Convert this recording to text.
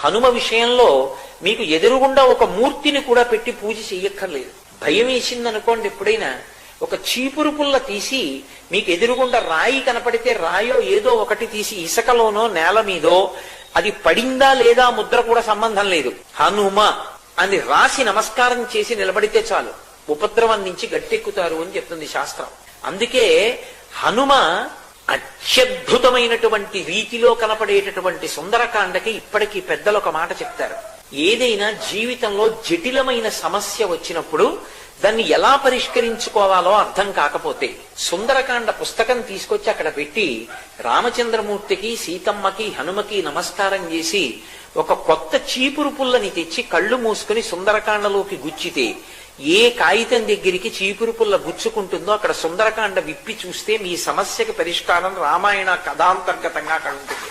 హనుమ విషయంలో మీకు ఎదురుగుండా ఒక మూర్తిని కూడా పెట్టి పూజ చెయ్యక్కర్లేదు. భయం వేసిందనుకోండి, ఎప్పుడైనా ఒక చీపురు పుల్ల తీసి మీకు ఎదురుగుండా రాయి కనపడితే రాయో ఏదో ఒకటి తీసి ఇసుకలోనో నేల మీదో అది పడిందా లేదా ముద్ర కూడా సంబంధం లేదు, హనుమ అని రాసి నమస్కారం చేసి నిలబడితే చాలు, ఉపద్రవం నుంచి గట్టెక్కుతారు అని చెప్తుంది శాస్త్రం. అందుకే హనుమ అత్యద్భుతమైనటువంటి రీతిలో కనపడేటటువంటి సుందరకాండకి ఇప్పటికీ పెద్దలు ఒక మాట చెప్తారు. ఏదైనా జీవితంలో జటిలమైన సమస్య వచ్చినప్పుడు దాన్ని ఎలా పరిష్కరించుకోవాలో అర్థం కాకపోతే సుందరకాండ పుస్తకం తీసుకొచ్చి అక్కడ పెట్టి రామచంద్రమూర్తికి, సీతమ్మకి, హనుమకి నమస్కారం చేసి ఒక కొత్త చీపురు పుల్లని తెచ్చి కళ్ళు మూసుకుని సుందరకాండలోకి గుచ్చితే ఏ కాగితం దగ్గరికి చీపురు పుల్ల గుచ్చుకుంటుందో అక్కడ సుందరకాండ విప్పి చూస్తే మీ సమస్యకి పరిష్కారం రామాయణ కథాంతర్గతంగా అక్కడ ఉంటుంది.